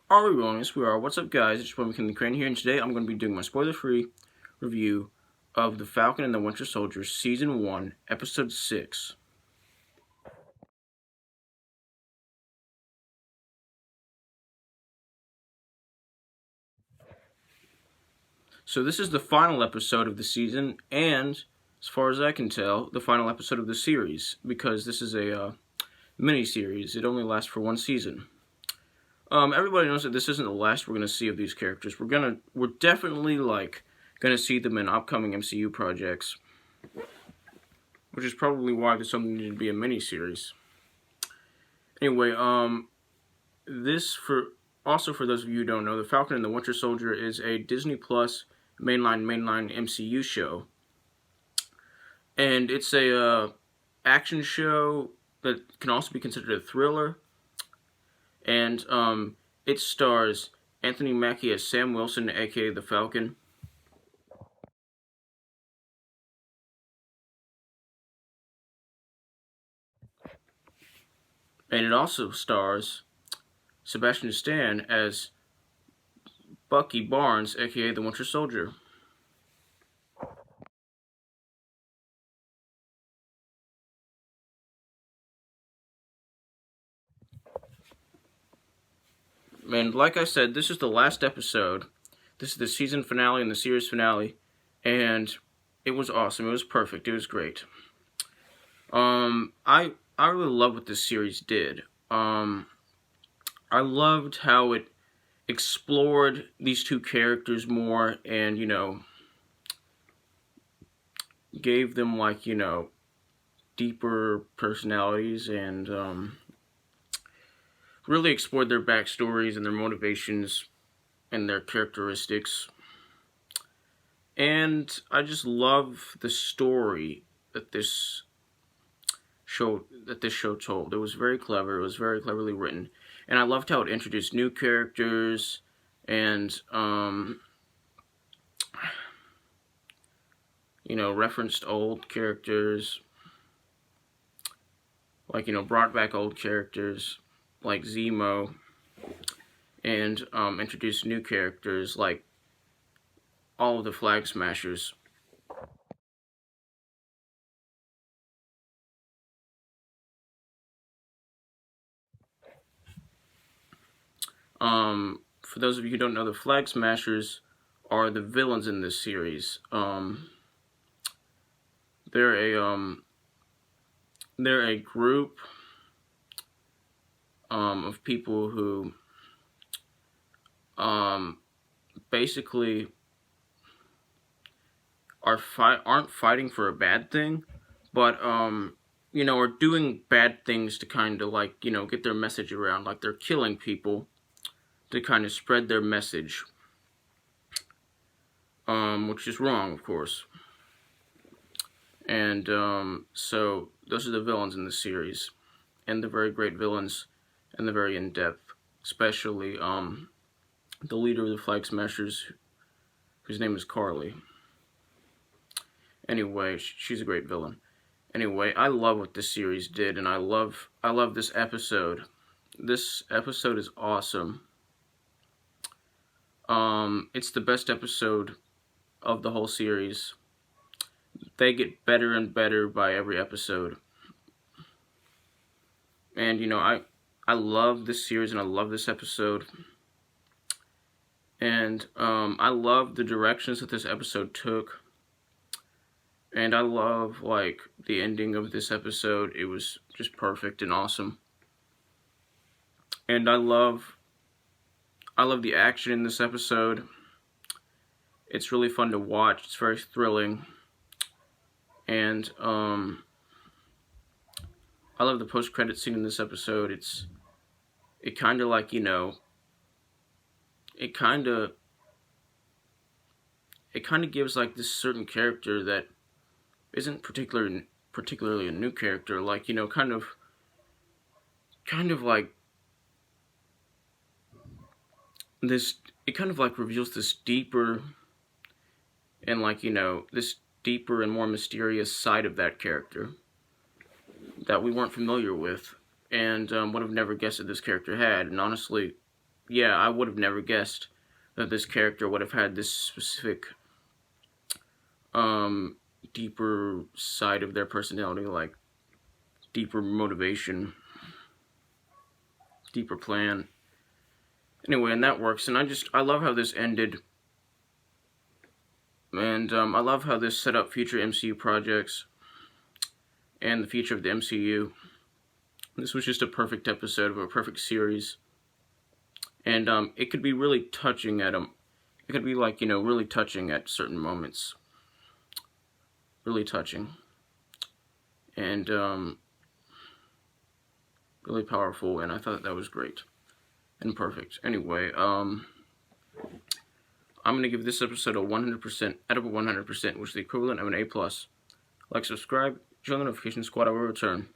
Are we rolling? Yes, we are. What's up, guys? It's your boy McKinley Crain here, and today I'm going to be doing my spoiler-free review of The Falcon and the Winter Soldier, Season 1, Episode 6. So this is the final episode of the season, and as far as I can tell, the final episode of the series, because this is a mini-series. It only lasts for one season. Everybody knows that this isn't the last we're going to see of these characters. We're definitely, going to see them in upcoming MCU projects, which is probably why this only needed to be a mini-series. Anyway, for those of you who don't know, The Falcon and the Winter Soldier is a Disney Plus mainline MCU show, and it's a action show that can also be considered a thriller. And it stars Anthony Mackie as Sam Wilson, aka the Falcon. And it also stars Sebastian Stan as Bucky Barnes, aka the Winter Soldier. And like I said, this is the last episode. This is the season finale and the series finale, and it was awesome. It was perfect. It was great. I really love what this series did. I loved how it explored these two characters more, and gave them deeper personalities, and really explored their backstories and their motivations and their characteristics. And I just love the story that this show told. It was very clever. It was very cleverly written, and I loved how it introduced new characters and referenced old characters, brought back old characters like Zemo, and introduced new characters like all of the Flag Smashers. For those of you who don't know, the Flag Smashers are the villains in this series. They're a group of people who basically aren't fighting for a bad thing, but are doing bad things to kind of get their message around. Like, they're killing people to kind of spread their message, which is wrong, of course. And so those are the villains in the series, and the very great villains, and the very in-depth, especially the leader of the Flag Smashers, whose name is Carly. Anyway, she's a great villain. Anyway, I love what this series did, and I love this episode. This episode is awesome. It's the best episode of the whole series. They get better and better by every episode. And I love this series, and I love this episode. And I love the directions that this episode took. And I love the ending of this episode. It was just perfect and awesome. And I love the action in this episode. It's really fun to watch. It's very thrilling. And I love the post-credit scene in this episode. It kind of gives this certain character that isn't particularly a new character, reveals this deeper and this deeper and more mysterious side of that character that we weren't familiar with, and would have never guessed that this character had. And honestly, yeah, I would have never guessed that this character would have had this specific, deeper side of their personality, like deeper motivation, deeper plan. Anyway, and that works, and I love how this ended, and I love how this set up future MCU projects and the future of the MCU. This was just a perfect episode of a perfect series, and it could be really touching at it could be like, really touching at certain moments, really touching, and really powerful, and I thought that was great and perfect. Anyway, I'm gonna give this episode a 100% out of a 100%, which is the equivalent of an A+. Like, subscribe, join the notification squad. I will return.